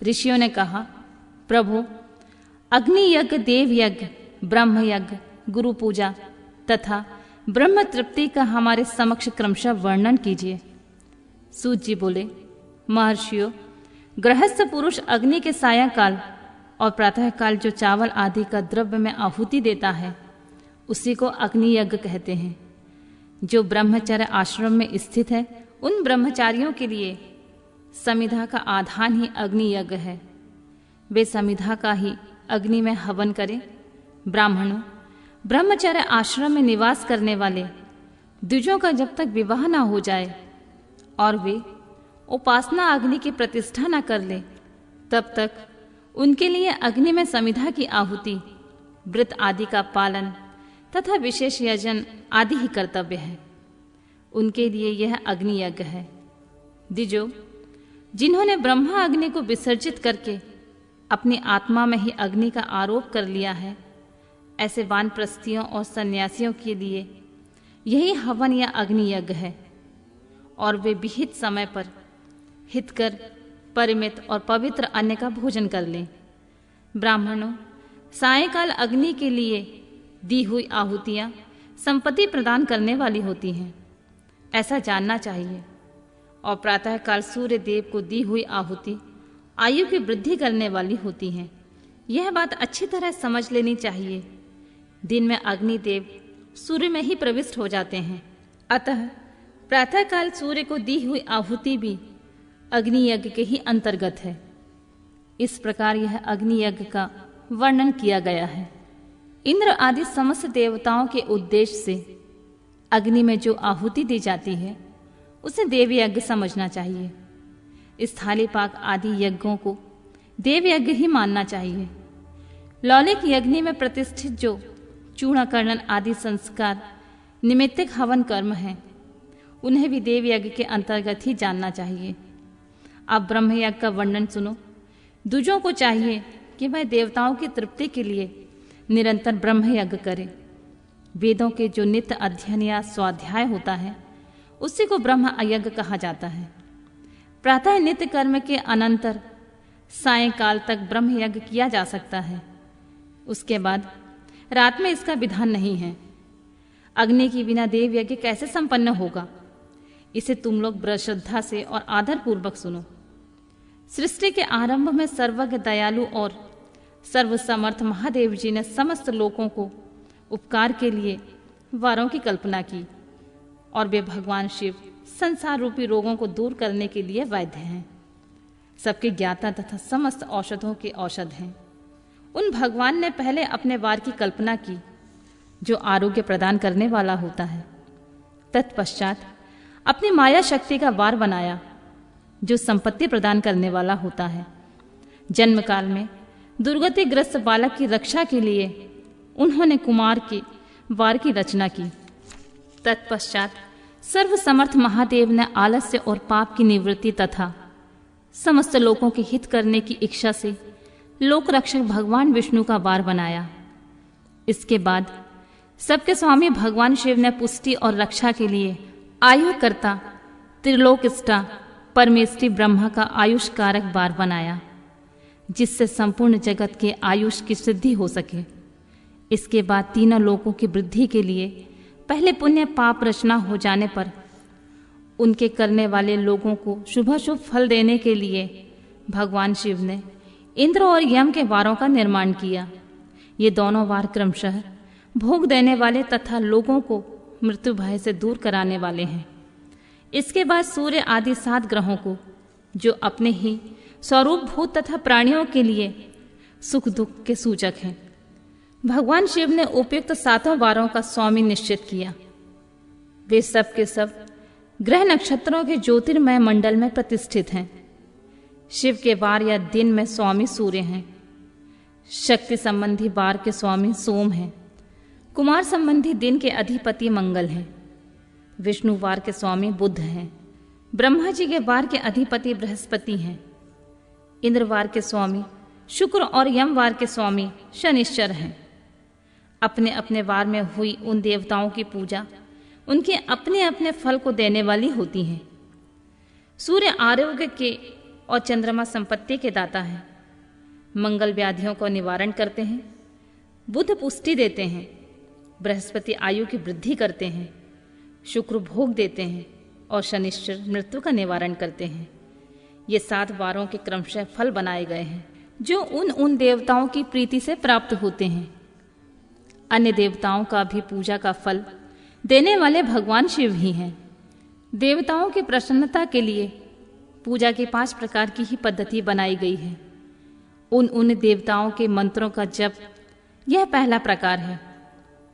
ऋषियों ने कहा, प्रभु, अग्नि यज्ञ, देव यज्ञ, ब्रह्म यज्ञ, गुरु पूजा तथा ब्रह्म तृप्ति का हमारे समक्ष क्रमशः वर्णन कीजिए। सूत जी बोले, महर्षियों, गृहस्थ पुरुष अग्नि के सायंकाल और प्रातःकाल जो चावल आदि का द्रव्य में आहुति देता है उसी को अग्नि यज्ञ कहते हैं। जो ब्रह्मचर्य आश्रम में स्थित है उन ब्रह्मचारियों के लिए समिधा का आधान ही अग्नि यज्ञ है। वे समिधा का ही अग्नि में हवन करें। ब्राह्मणों, ब्रह्मचर्य आश्रम में निवास करने वाले द्विजों का जब तक विवाह न हो जाए और वे उपासना अग्नि की प्रतिष्ठा न कर ले तब तक उनके लिए अग्नि में समिधा की आहुति, व्रत आदि का पालन तथा विशेष यजन आदि ही कर्तव्य है। उनके लिए यह अग्नि यज्ञ है। द्विजो, जिन्होंने ब्रह्मा अग्नि को विसर्जित करके अपनी आत्मा में ही अग्नि का आरोप कर लिया है, ऐसे वानप्रस्थियों और सन्यासियों के लिए यही हवन या अग्नि यज्ञ है और वे विहित समय पर हितकर, परिमित और पवित्र अन्न का भोजन कर लें। ब्राह्मणों, सायंकाल अग्नि के लिए दी हुई आहुतियां संपत्ति प्रदान करने वाली होती हैं, ऐसा जानना चाहिए। और प्रातःकाल सूर्य देव को दी हुई आहुति आयु की वृद्धि करने वाली होती हैं। यह बात अच्छी तरह समझ लेनी चाहिए। दिन में अग्निदेव सूर्य में ही प्रविष्ट हो जाते हैं, अतः प्रातःकाल सूर्य को दी हुई आहुति भी अग्नि यज्ञ के ही अंतर्गत है। इस प्रकार यह अग्नि यज्ञ का वर्णन किया गया है। इंद्र आदि समस्त देवताओं के उद्देश्य से अग्नि में जो आहुति दी जाती है उसे देव यज्ञ समझना चाहिए। स्थालीपाक आदि यज्ञों को देव यज्ञ ही मानना चाहिए। लौलिक यज्ञ में प्रतिष्ठित जो चूर्णकर्णन आदि संस्कार निमित्तिक हवन कर्म हैं उन्हें भी देव यज्ञ के अंतर्गत ही जानना चाहिए। अब ब्रह्म यज्ञ का वर्णन सुनो। द्विजों को चाहिए कि वह देवताओं की तृप्ति के लिए निरंतर ब्रह्म यज्ञ करें। वेदों के जो नित्य अध्ययन या स्वाध्याय होता है उसी को ब्रह्म यज्ञ कहा जाता है। प्रातः नित्य कर्म के अनंतर सायंकाल तक ब्रह्म यज्ञ किया जा सकता है। उसके बाद रात में इसका विधान नहीं है। अग्नि के बिना देव यज्ञ कैसे संपन्न होगा, इसे तुम लोग बड़ी श्रद्धा से और आदर पूर्वक सुनो। सृष्टि के आरंभ में सर्वज्ञ, दयालु और सर्वसमर्थ महादेव जी ने समस्त लोगों को उपकार के लिए वारों की कल्पना की और वे भगवान शिव संसार रूपी रोगों को दूर करने के लिए वैद्य हैं, सबके ज्ञाता तथा समस्त औषधों के औषध हैं। उन भगवान ने पहले अपने वार की कल्पना की जो आरोग्य प्रदान करने वाला होता है। तत्पश्चात अपनी माया शक्ति का वार बनाया जो संपत्ति प्रदान करने वाला होता है। जन्म काल में दुर्गतिग्रस्त बालक की रक्षा के लिए उन्होंने कुमार के वार की रचना की। तत्पश्चात सर्वसमर्थ महादेव ने आलस्य और पाप की निवृत्ति तथा समस्त लोगों के हित करने की इच्छा से लोक रक्षक भगवान विष्णु का वार बनाया। इसके बाद सबके स्वामी भगवान शिव ने पुष्टि और रक्षा के लिए आयुकर्ता त्रिलोकष्टा परमेष्टि ब्रह्मा का आयुष कारक वार बनाया जिससे संपूर्ण जगत के आयुष की सिद्धि हो सके। इसके बाद तीनों लोकों की वृद्धि के लिए पहले पुण्य पाप रचना हो जाने पर उनके करने वाले लोगों को शुभाशुभ फल देने के लिए भगवान शिव ने इंद्र और यम के वारों का निर्माण किया। ये दोनों वार क्रमशः भोग देने वाले तथा लोगों को मृत्यु भय से दूर कराने वाले हैं। इसके बाद सूर्य आदि 7 ग्रहों को जो अपने ही स्वरूप भूत तथा प्राणियों के लिए सुख दुख के सूचक हैं, भगवान शिव ने उपयुक्त 7 वारों का स्वामी निश्चित किया। वे सब के सब ग्रह नक्षत्रों के ज्योतिर्मय मंडल में प्रतिष्ठित हैं। शिव के वार या दिन में स्वामी सूर्य हैं। शक्ति संबंधी वार के स्वामी सोम हैं। कुमार संबंधी दिन के अधिपति मंगल हैं। विष्णु वार के स्वामी बुध हैं। ब्रह्मा जी के वार के अधिपति बृहस्पति हैं। इंद्र वार के स्वामी शुक्र और यम वार के स्वामी शनिश्चर हैं। अपने अपने वार में हुई उन देवताओं की पूजा उनके अपने अपने फल को देने वाली होती है। सूर्य आरोग्य के और चंद्रमा संपत्ति के दाता हैं। मंगल व्याधियों का निवारण करते हैं, बुध पुष्टि देते हैं, बृहस्पति आयु की वृद्धि करते हैं, शुक्र भोग देते हैं और शनिश्चर मृत्यु का निवारण करते हैं। ये 7 वारों के क्रमशः फल बनाए गए हैं जो उन देवताओं की प्रीति से प्राप्त होते हैं। अन्य देवताओं का भी पूजा का फल देने वाले भगवान शिव ही हैं। देवताओं की प्रसन्नता के लिए पूजा की 5 प्रकार की ही पद्धति बनाई गई है। उन देवताओं के मंत्रों का जप यह पहला प्रकार है।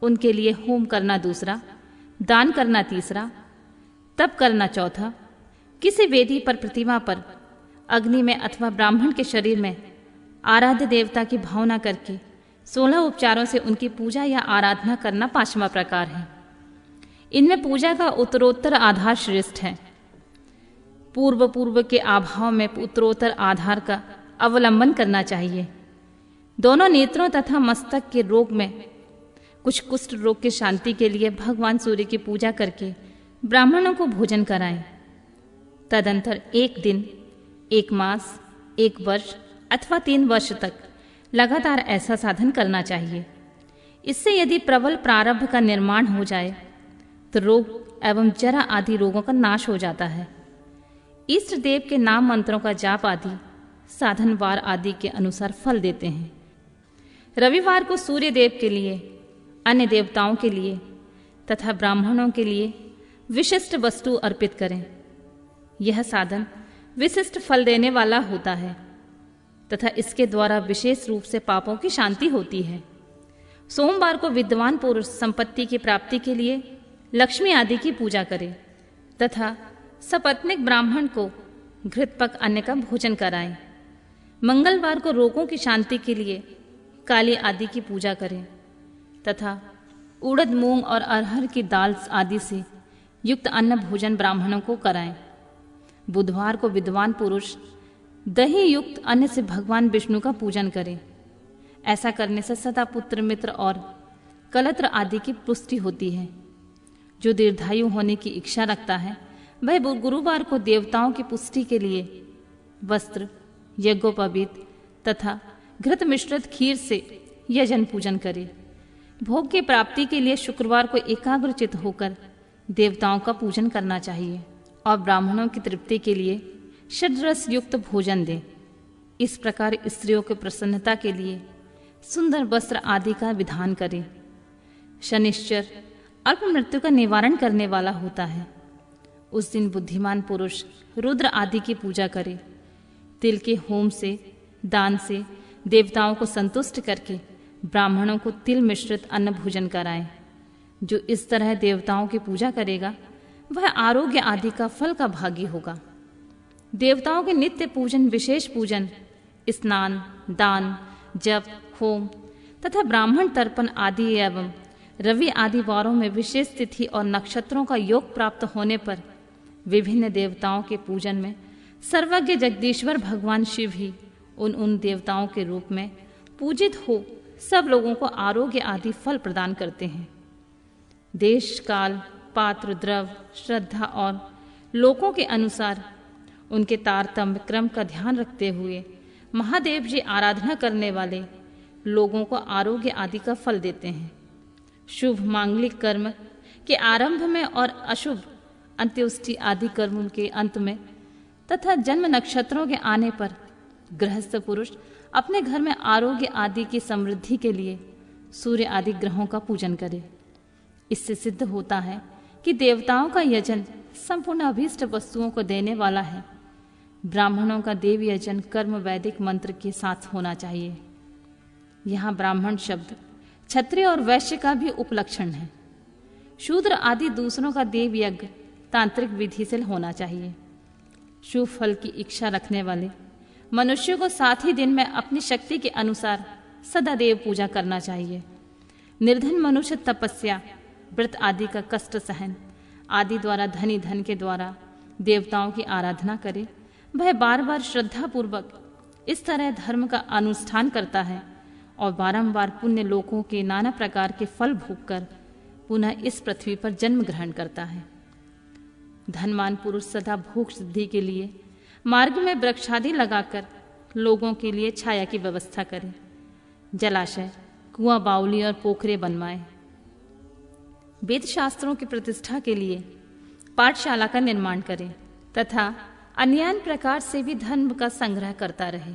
उनके लिए होम करना दूसरा, दान करना तीसरा, तप करना चौथा, किसी वेदी पर प्रतिमा पर अग्नि में अथवा ब्राह्मण के शरीर में आराध्य देवता की भावना करके 16 उपचारों से उनकी पूजा या आराधना करना 5वां प्रकार है। इनमें पूजा का उत्तरोत्तर आधार श्रेष्ठ है। पूर्व के अभाव में उत्तरोत्तर आधार का अवलंबन करना चाहिए। दोनों नेत्रों तथा मस्तक के रोग में कुछ कुष्ठ रोग की शांति के लिए भगवान सूर्य की पूजा करके ब्राह्मणों को भोजन कराएं। तदंतर 1 दिन, 1 मास, 1 वर्ष अथवा 3 वर्ष तक लगातार ऐसा साधन करना चाहिए। इससे यदि प्रबल प्रारब्ध का निर्माण हो जाए तो रोग एवं जरा आदि रोगों का नाश हो जाता है। इष्ट देव के नाम मंत्रों का जाप आदि साधन वार आदि के अनुसार फल देते हैं। रविवार को सूर्य देव के लिए, अन्य देवताओं के लिए तथा ब्राह्मणों के लिए विशिष्ट वस्तु अर्पित करें। यह साधन विशिष्ट फल देने वाला होता है तथा इसके द्वारा विशेष रूप से पापों की शांति होती है। सोमवार को विद्वान पुरुष संपत्ति की प्राप्ति के लिए लक्ष्मी आदि की पूजा करें तथा सपत्निक ब्राह्मण को घृतपक अन्न का भोजन कराएं। मंगलवार को रोगों की शांति के लिए काली आदि की पूजा करें तथा उड़द, मूंग और अरहर की दाल आदि से युक्त अन्न भोजन ब्राह्मणों को कराएं। बुधवार को विद्वान पुरुष दही युक्त अन्न से भगवान विष्णु का पूजन करें। ऐसा करने से सदा पुत्र, मित्र और कलत्र आदि की पुष्टि होती है। जो दीर्घायु होने की इच्छा रखता है वह गुरुवार को देवताओं की पुष्टि के लिए वस्त्र, यज्ञोपवीत तथा घृत मिश्रित खीर से यजन पूजन करे। भोग की प्राप्ति के लिए शुक्रवार को एकाग्रचित होकर देवताओं का पूजन करना चाहिए और ब्राह्मणों की तृप्ति के लिए षड्रस युक्त भोजन दें। इस प्रकार स्त्रियों की प्रसन्नता के लिए सुंदर वस्त्र आदि का विधान करें। शनिश्चर अल्प मृत्यु का निवारण करने वाला होता है। उस दिन बुद्धिमान पुरुष रुद्र आदि की पूजा करे। तिल के होम से, दान से देवताओं को संतुष्ट करके ब्राह्मणों को तिल मिश्रित अन्न भोजन कराएं। जो इस तरह देवताओं की पूजा करेगा वह आरोग्य आदि का फल का भागी होगा। देवताओं के नित्य पूजन, विशेष पूजन, स्नान, दान, जप, होम तथा ब्राह्मण तर्पण आदि एवं रवि आदि वारों में विशेष तिथि और नक्षत्रों का योग प्राप्त होने पर विभिन्न देवताओं के पूजन में सर्वज्ञ जगदीश्वर भगवान शिव ही उन देवताओं के रूप में पूजित हो सब लोगों को आरोग्य आदि फल प्रदान करते हैं। देश, काल, पात्र, द्रव, श्रद्धा और लोकों के अनुसार उनके तारतम्य क्रम का ध्यान रखते हुए महादेव जी आराधना करने वाले लोगों को आरोग्य आदि का फल देते हैं। शुभ मांगलिक कर्म के आरंभ में और अशुभ अंत्योष्टि आदि कर्मों के अंत में तथा जन्म नक्षत्रों के आने पर गृहस्थ पुरुष अपने घर में आरोग्य आदि की समृद्धि के लिए सूर्य आदि ग्रहों का पूजन करे। इससे सिद्ध होता है कि देवताओं का यजन संपूर्ण अभीष्ट वस्तुओं को देने वाला है। ब्राह्मणों का देव यजन कर्म वैदिक मंत्र के साथ होना चाहिए। यहाँ ब्राह्मण शब्द क्षत्रिय और वैश्य का भी उपलक्षण है। शूद्र आदि दूसरों का देव यज्ञ तांत्रिक विधि से होना चाहिए। शुभ फल की इच्छा रखने वाले मनुष्य को साथ ही दिन में अपनी शक्ति के अनुसार सदा देव पूजा करना चाहिए। निर्धन मनुष्य तपस्या, व्रत आदि का कष्ट सहन आदि द्वारा धनी धन के द्वारा देवताओं की आराधना करे। वह बार बार श्रद्धा पूर्वक इस तरह धर्म का अनुष्ठान करता है और बारंबार पुण्य लोकों के नाना प्रकार के फल भोगकर पुनः इस पृथ्वी पर जन्म ग्रहण करता है। धनवान पुरुष सदा भोग सिद्धि के लिए मार्ग में वृक्षादि लगाकर लोगों के लिए छाया की व्यवस्था करें। जलाशय, कुआं, बावली और पोखरे बनवाएं। वेद शास्त्रों की प्रतिष्ठा के लिए पाठशाला का निर्माण करें तथा अन्य प्रकार से भी धर्म का संग्रह करता रहे।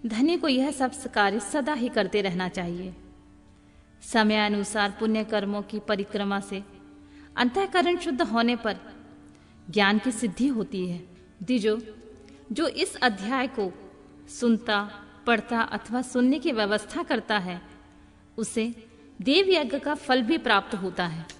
धनी को यह सब कार्य सदा ही करते रहना चाहिए। समयानुसार पुण्य कर्मों की परिक्रमा से अंतःकरण शुद्ध होने पर ज्ञान की सिद्धि होती है। द्विजो, जो इस अध्याय को सुनता, पढ़ता अथवा सुनने की व्यवस्था करता है, उसे देव यज्ञ का फल भी प्राप्त होता है।